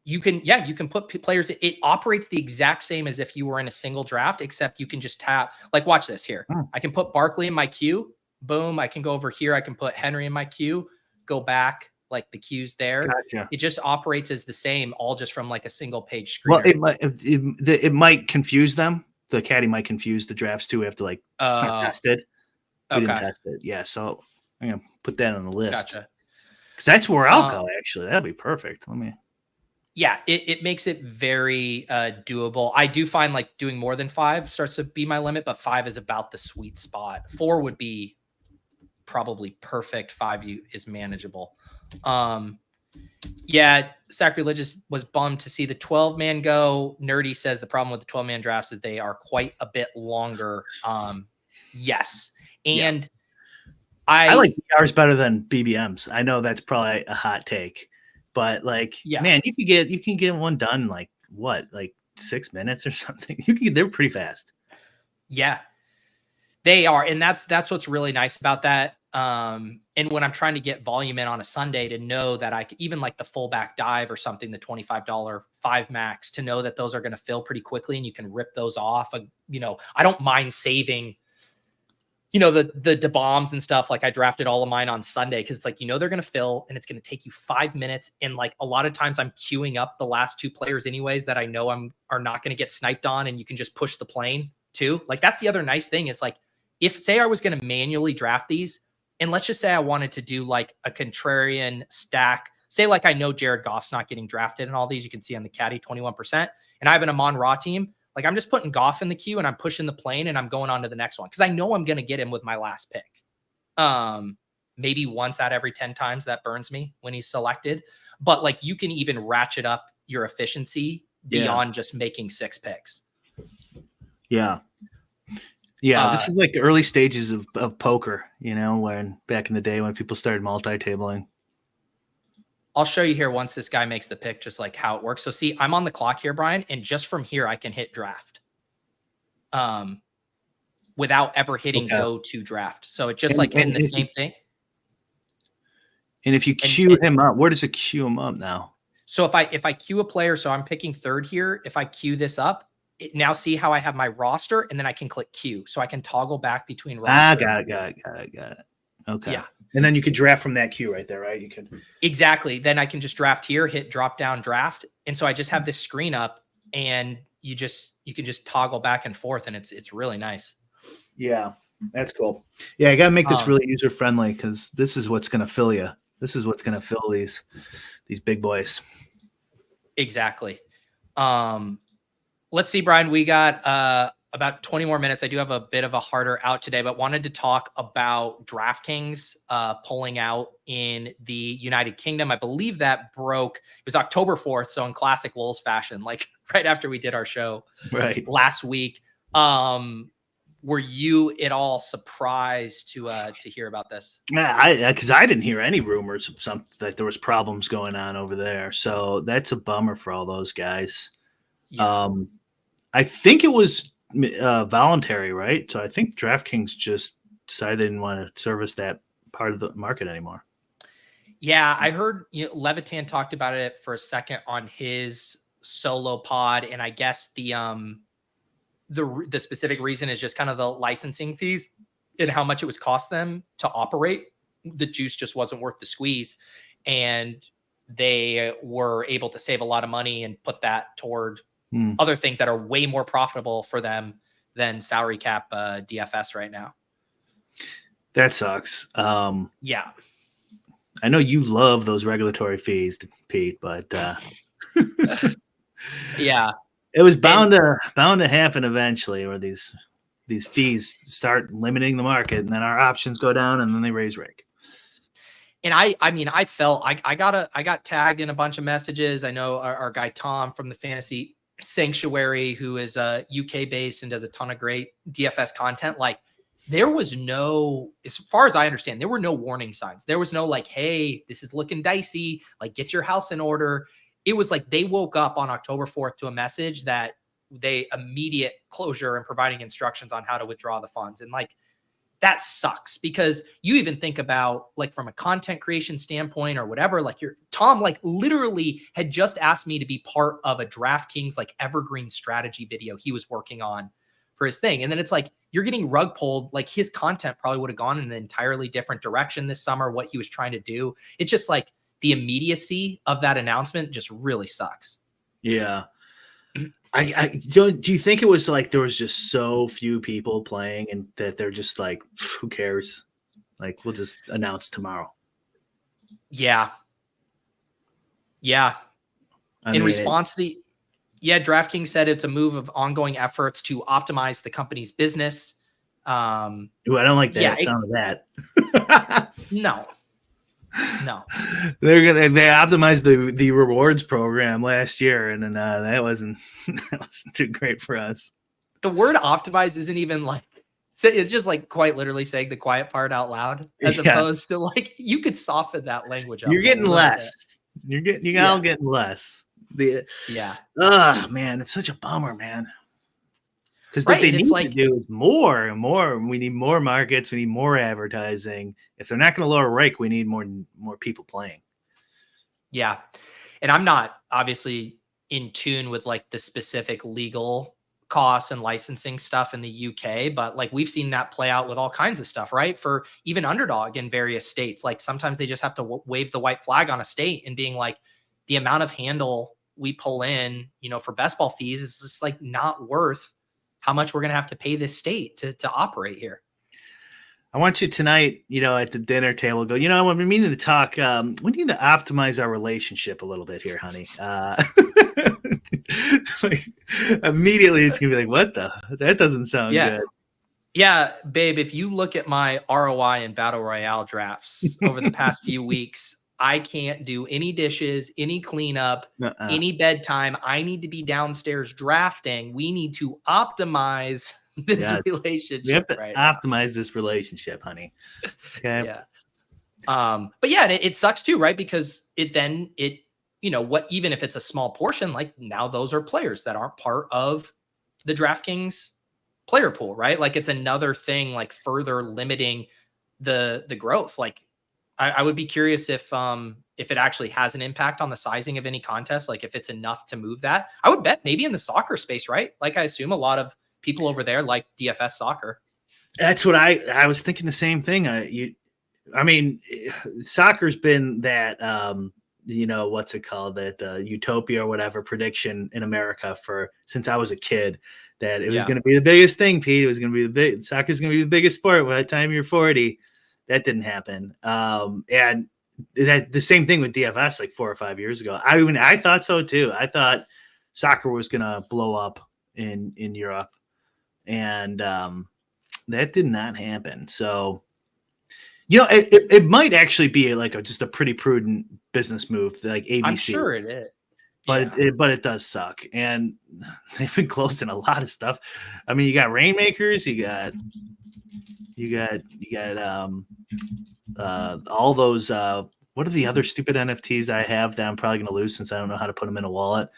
You can put players. It operates the exact same as if you were in a single draft, except you can just tap. Like, watch this here. I can put Barkley in my queue. Boom. I can go over here. I can put Henry in my queue. Go back. Like the queues there. Gotcha. It just operates as the same, all just from like a single page screen. Well, it might confuse them. The caddy might confuse the drafts too. We have to like it's not tested. We didn't test it. Yeah, so I'm gonna put that on the list. Gotcha. Because that's where I'll go. Actually, that'd be perfect. Yeah, it makes it very doable. I do find like doing more than 5 starts to be my limit, but 5 is about the sweet spot. 4 would be probably perfect. 5 is manageable. Yeah, Sacrilegious was bummed to see the 12-man go. Nerdy says the problem with the 12-man drafts is they are quite a bit longer. Yes. And I like BRs better than BBMs. I know that's probably a hot take, but like, man, you can get one done like what, like 6 minutes or something. They're pretty fast. Yeah, they are. And that's what's really nice about that. And when I'm trying to get volume in on a Sunday, to know that I could, even like the fullback dive or something, the $25 5 max, to know that those are going to fill pretty quickly and you can rip those off. You know, I don't mind saving, you know, the bombs and stuff. Like I drafted all of mine on Sunday because it's like, you know, they're going to fill and it's going to take you 5 minutes. And like a lot of times I'm queuing up the last 2 players anyways that I know are not going to get sniped on, and you can just push the plane too. Like that's the other nice thing is like, if say I was going to manually draft these, and let's just say I wanted to do like a contrarian stack, say like I know Jared Goff's not getting drafted and all these, you can see on the caddy 21%, and I have an Amon Ra team. Like I'm just putting Goff in the queue and I'm pushing the plane and I'm going on to the next one because I know I'm going to get him with my last pick. Maybe once out every 10 times that burns me when he's selected. But like you can even ratchet up your efficiency beyond just making 6 picks. Yeah. Yeah, this is like the early stages of poker, you know, when back in the day when people started multi-tabling. I'll show you here once this guy makes the pick, just like how it works. So see, I'm on the clock here, Brian, and just from here, I can hit draft. without ever hitting Okay. go to draft. So it's just like been the same thing. And if you queue him up, where does it queue him up now? So if I queue a player, so I'm picking third here. If I queue this up, now see how I have my roster, and then I can click queue, so I can toggle back between roster. Got it. Okay. Yeah. And then you could draft from that queue right there, right? You could. Exactly. Then I can just draft here, hit drop down draft. And so I just have this screen up, and you can just toggle back and forth, and it's really nice. Yeah, that's cool. Yeah, I got to make this really user friendly, because this is what's going to fill you. This is what's going to fill these big boys. Exactly. Let's see, Brian, we got about 20 more minutes. I do have a bit of a harder out today, but wanted to talk about Draftkings pulling out in the United Kingdom. I believe that broke. It was October 4th. So in classic Lowell's fashion, like right after we did our show last week. Were you at all surprised to hear about this? Yeah, because I didn't hear any rumors of that there was problems going on over there. So that's a bummer for all those guys. Yeah. I think it was voluntary, right? So I think DraftKings just decided they didn't want to service that part of the market anymore. Yeah, I heard Levitan talked about it for a second on his solo pod, and I guess the specific reason is just kind of the licensing fees and how much it was cost them to operate. The juice just wasn't worth the squeeze, and they were able to save a lot of money and put that toward other things that are way more profitable for them than salary cap DFS right now. That sucks. Yeah. I know you love those regulatory fees, Pete, but yeah, it was bound to happen eventually, where these fees start limiting the market, and then our options go down, and then they raise rake. And I mean, I felt I got tagged in a bunch of messages. I know our guy Tom from the Fantasy Sanctuary, who is UK based and does a ton of great DFS content. Like, there was no, as far as I understand, there were no warning signs. There was no like, hey, this is looking dicey, like get your house in order. It was like they woke up on October 4th to a message that they immediate closure and providing instructions on how to withdraw the funds. And like, that sucks, because you even think about like from a content creation standpoint or whatever, like Tom like literally had just asked me to be part of a DraftKings like evergreen strategy video he was working on for his thing. And then it's like, you're getting rug pulled. Like, his content probably would have gone in an entirely different direction this summer, what he was trying to do. It's just like the immediacy of that announcement just really sucks. Yeah. Do you think it was like there was just so few people playing, and that they're just like, who cares? Like, we'll just announce tomorrow. Yeah. Response to DraftKings said it's a move of ongoing efforts to optimize the company's business. Ooh, I don't like that sound of that. No. They optimized the rewards program last year, and then that wasn't too great for us. The word optimize isn't even like, it's just like quite literally saying the quiet part out loud, as opposed to like, you could soften that language up. You're getting less. You're all getting less. Man, it's such a bummer, man. Because what they need to do is more and more. We need more markets. We need more advertising. If they're not going to lower rake, we need more people playing. Yeah. And I'm not obviously in tune with like the specific legal costs and licensing stuff in the UK, but like we've seen that play out with all kinds of stuff, right? For even Underdog in various states. Like sometimes they just have to wave the white flag on a state and being like, the amount of handle we pull in, for best ball fees is just like not worth how much we're going to have to pay this state to operate here. I want you tonight, at the dinner table, go, I've been meaning to talk. We need to optimize our relationship a little bit here, honey. Like, immediately it's going to be like, that doesn't sound good. Yeah, babe, if you look at my ROI in Battle Royale drafts over the past few weeks, I can't do any dishes, any cleanup, any bedtime. I need to be downstairs drafting. We need to optimize this relationship. We have to optimize this relationship, honey. Okay. Yeah. But yeah, it sucks too, right? Because even if it's a small portion, like now those are players that aren't part of the DraftKings player pool, right? Like it's another thing, like further limiting the growth. Like I would be curious if it actually has an impact on the sizing of any contest, like if it's enough to move that. I would bet maybe in the soccer space, right? Like I assume a lot of people over there like DFS soccer. That's what I was thinking the same thing. I mean, soccer's been that what's it called, that utopia or whatever prediction in America since I was a kid, that it was going to be the biggest thing, Pete. It was going to be soccer's going to be the biggest sport by the time you're 40. That didn't happen. And the same thing with DFS like 4 or 5 years ago. I thought so too. I thought soccer was going to blow up in Europe, and that did not happen. So, it might actually be like just a pretty prudent business move, like ABC. I'm sure it is. But it does suck, and they've been closing a lot of stuff. I mean, you got Rainmakers, you got all those. What are the other stupid NFTs I have that I'm probably going to lose since I don't know how to put them in a wallet?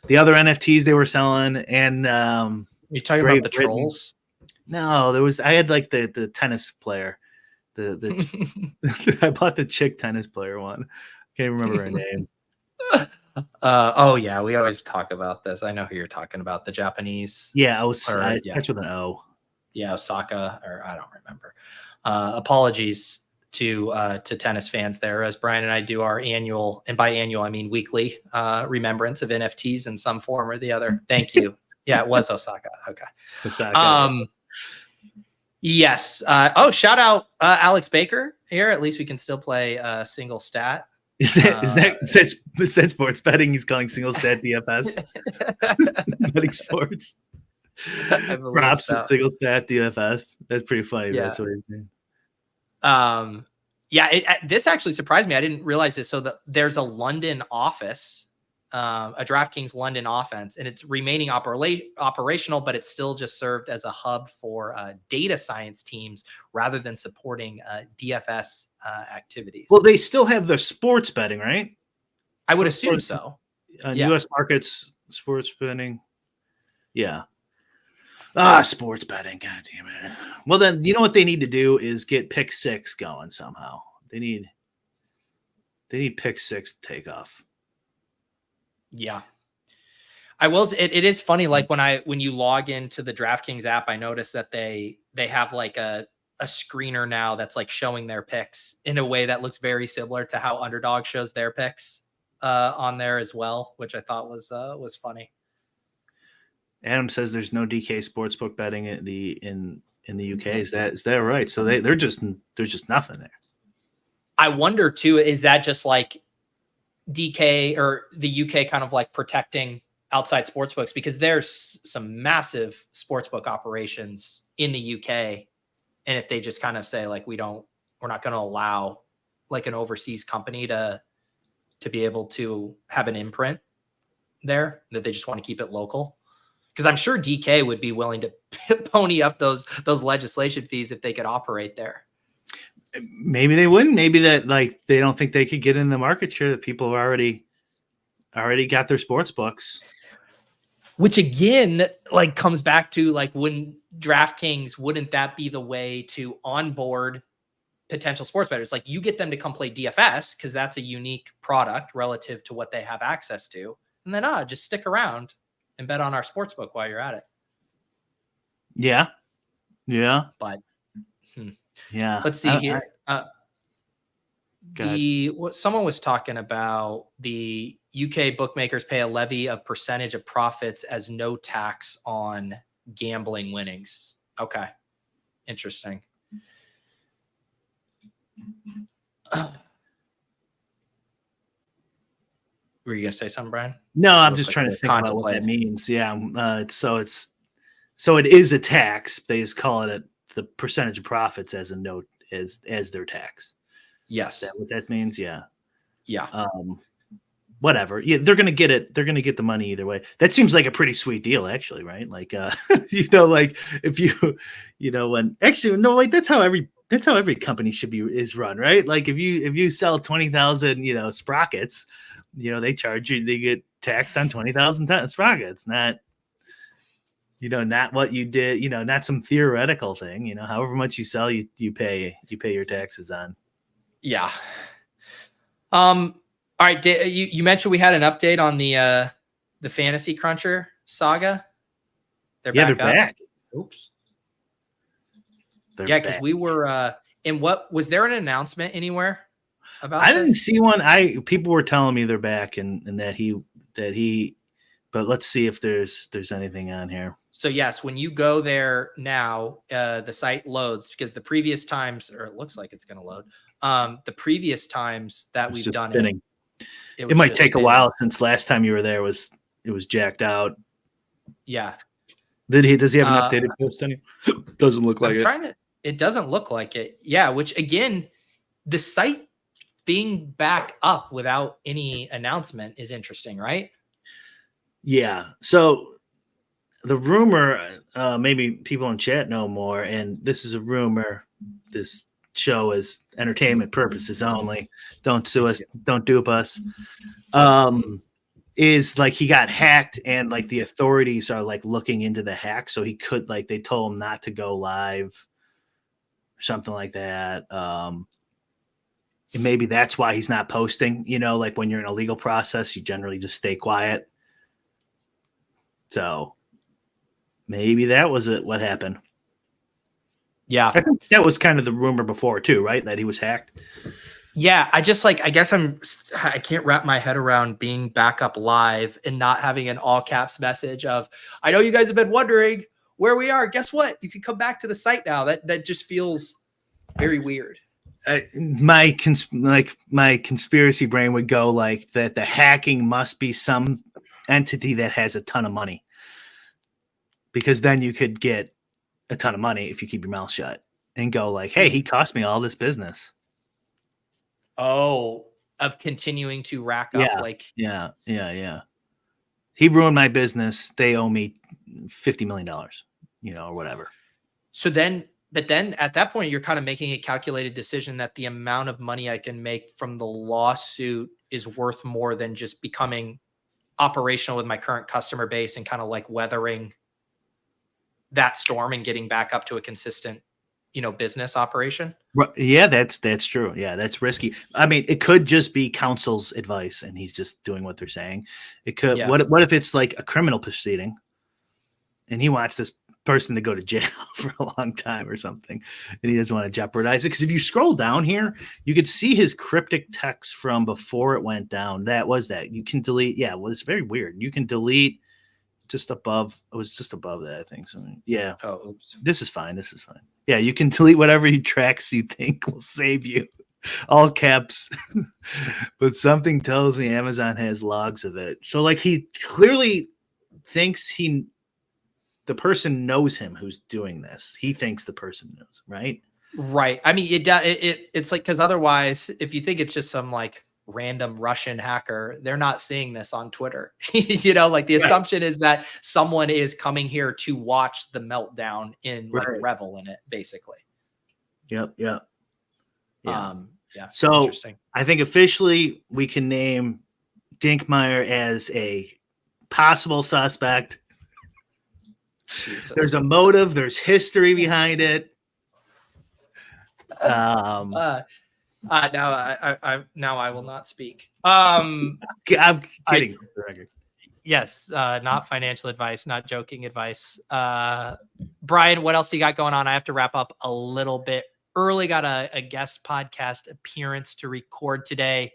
The other NFTs they were selling, and you're talking about the trolls? No, I had like the tennis player. I bought the chick tennis player one. Can't remember her name. Oh yeah, we always talk about this. I know who you're talking about. The Japanese. Yeah, it starts with an O. Yeah, Osaka, or I don't remember. Apologies to tennis fans there, as Brian and I do our annual, and by annual I mean weekly, remembrance of NFTs in some form or the other. Thank you. Yeah, it was Osaka. Okay. Osaka. Yes. Shout out Alex Baker here. At least we can still play single stat. Is that sports betting? He's calling single stat DFS. Betting sports. Props to single stat DFS. That's pretty funny. Yeah. That's what he's doing. This actually surprised me. I didn't realize this. So there's a London office, a DraftKings London offense, and it's remaining operational, but it's still just served as a hub for data science teams rather than supporting DFS activities. Well, they still have the sports betting, right? I would assume so. U.S. markets, sports betting. Yeah. Sports betting. God damn it. Well, then, you know what they need to do is get pick 6 going somehow. They need pick 6 to take off. Yeah. I will. It is funny. Like when you log into the DraftKings app, I noticed that they have like a screener now that's like showing their picks in a way that looks very similar to how Underdog shows their picks on there as well, which I thought was funny. Adam says there's no DK sportsbook betting in the UK. Is that right? So there's just nothing there. I wonder too, is that just like DK or the UK kind of like protecting outside sportsbooks, because there's some massive sportsbook operations in the UK. And if they just kind of say like, we're not going to allow like an overseas company to be able to have an imprint there, that they just want to keep it local. Because I'm sure DK would be willing to pony up those legislation fees if they could operate there. Maybe they wouldn't. Maybe that like they don't think they could get in the market share that people have already got their sports books. Which again, like comes back to like when DraftKings, wouldn't that be the way to onboard potential sports bettors? Like you get them to come play DFS because that's a unique product relative to what they have access to, and then just stick around and bet on our sportsbook while you're at it. Yeah. But yeah. Let's see here. Someone was talking about the UK bookmakers pay a levy of percentage of profits as no tax on gambling winnings. Okay. Interesting. Were you going to say something, Brian? No, I'm just trying to think about what that means. Yeah. So it is a tax. They just call it the percentage of profits as a note as their tax. Yes. Is that what that means? Yeah. Yeah. Whatever. Yeah, they're gonna get it. They're gonna get the money either way. That seems like a pretty sweet deal, actually, right? Like, like if when actually no, like that's how every company is run, right? Like if you sell 20,000, sprockets, they charge you. They get taxed on 20,000 sprockets, not not what you did, not some theoretical thing, however much you sell, you pay your taxes on. Yeah. All right. You mentioned we had an update on the Fantasy Cruncher saga. They're back. Oops. They're because back. we were in what was there an announcement anywhere about I didn't this? see one. People were telling me they're back and that he but let's see if there's anything on here. So yes, when you go there now, the site loads because the previous times, or it looks like it's going to load. The previous times that we've done spinning. It might take a while since last time you were there it was jacked out. Yeah. Does he have an updated post on you? Doesn't look like it doesn't look like it. Yeah, which again, the site being back up without any announcement is interesting, right? Yeah. So the rumor, maybe people in chat know more, and this is a rumor. This show is entertainment purposes only. Don't sue us. Don't dupe us. Is like he got hacked, and like the authorities are like looking into the hack, so he could they told him not to go live, or something like that. And maybe that's why he's not posting. Like when you're in a legal process, you generally just stay quiet. So maybe that was it. What happened? Yeah, I think that was kind of the rumor before too, right? That he was hacked. Yeah, I guess I can't wrap my head around being back up live and not having an all caps message of, I know you guys have been wondering where we are. Guess what? You can come back to the site now. That just feels very weird. My conspiracy brain would go like that. The hacking must be some entity that has a ton of money, because then you could get a ton of money if you keep your mouth shut and go like, hey, he cost me all this business. Oh, of continuing to rack up. Yeah. He ruined my business. They owe me $50 million, or whatever. But then at that point, you're kind of making a calculated decision that the amount of money I can make from the lawsuit is worth more than just becoming operational with my current customer base and kind of like weathering that storm and getting back up to a consistent, business operation. Yeah, that's true. Yeah, that's risky. I mean, it could just be counsel's advice and he's just doing what they're saying. It could. Yeah. What if it's like a criminal proceeding and he wants this person to go to jail for a long time or something, and he doesn't want to jeopardize it? Because if you scroll down here, you could see his cryptic text from before it went down. That you can delete. Yeah, well, it's very weird. You can delete just above. It was just above that, I think. So yeah. Oh, oops. This is fine. Yeah, you can delete whatever tracks you think will save you. All caps. But something tells me Amazon has logs of it. So like he clearly thinks the person knows him who's doing this. He thinks the person knows, right? Right. I mean, it's like, because otherwise, if you think it's just some like random Russian hacker, they're not seeing this on Twitter. Like the assumption is that someone is coming here to watch the meltdown and like revel in it, basically. Yep. Yeah. Yeah. So I think officially we can name Dinkmeyer as a possible suspect. Jesus. There's a motive. There's history behind it. Now I will not speak. I'm kidding. Yes, not financial advice, not joking advice. Brian, what else do you got going on? I have to wrap up a little bit early. Got a guest podcast appearance to record today.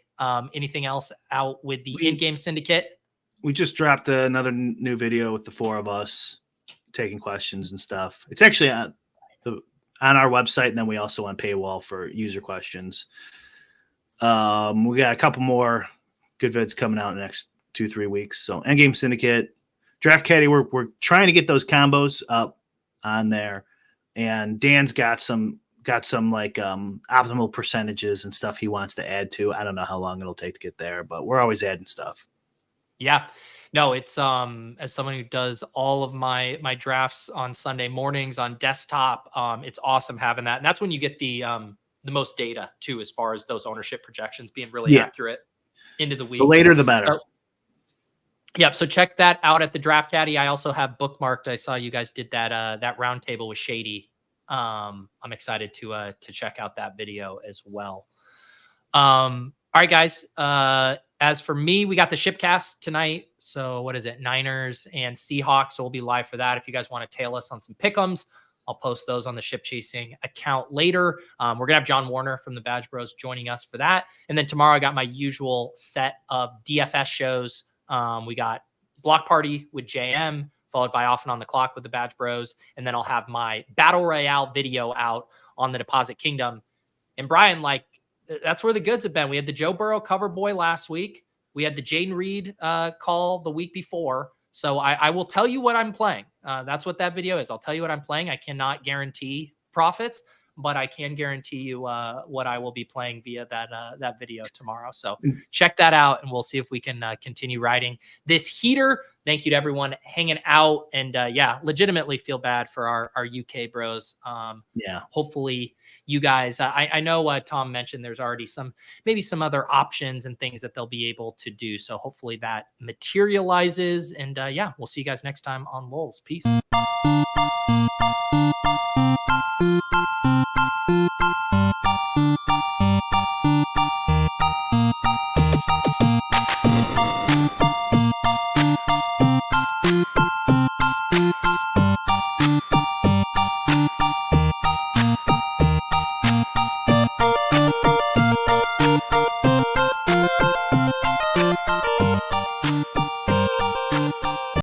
Anything else out with the in-game syndicate? We just dropped another new video with the four of us taking questions and stuff. It's actually on our website, and then we also on paywall for user questions. We got a couple more good vids coming out in the next 2-3 weeks. So Endgame Syndicate, Draft Caddy, we're trying to get those combos up on there, and Dan's got some like optimal percentages and stuff he wants to add to. I don't know how long it'll take to get there, but we're always adding stuff. Yeah. No, it's as someone who does all of my drafts on Sunday mornings on desktop, it's awesome having that. And that's when you get the most data too, as far as those ownership projections being really accurate into the week. The later the better. Yep. So check that out at the Draft Caddy. I also have bookmarked. I saw you guys did that round table with Shady. I'm excited to check out that video as well. All right, guys. As for me, we got the Shipcast tonight. So what is it? Niners and Seahawks. So we'll be live for that. If you guys want to tail us on some pick'ems, I'll post those on the Ship Chasing account later. We're gonna have John Warner from the Badge Bros joining us for that. And then tomorrow I got my usual set of DFS shows. We got Block Party with JM, followed by Off and On the Clock with the Badge Bros. And then I'll have my Battle Royale video out on the Deposit Kingdom. And Brian, like, that's where the goods have been. We had the Joe Burrow cover boy last week. We had the Jaden Reed call the week before. So I will tell you what I'm playing. That's what that video is. I'll tell you what I'm playing. I cannot guarantee profits, but I can guarantee you what I will be playing via that video tomorrow. So check that out, and we'll see if we can continue riding this heater. Thank you to everyone hanging out, and legitimately feel bad for our UK bros. Hopefully you guys, I know Tom mentioned there's already maybe some other options and things that they'll be able to do. So hopefully that materializes, and we'll see you guys next time on Lulz. Peace.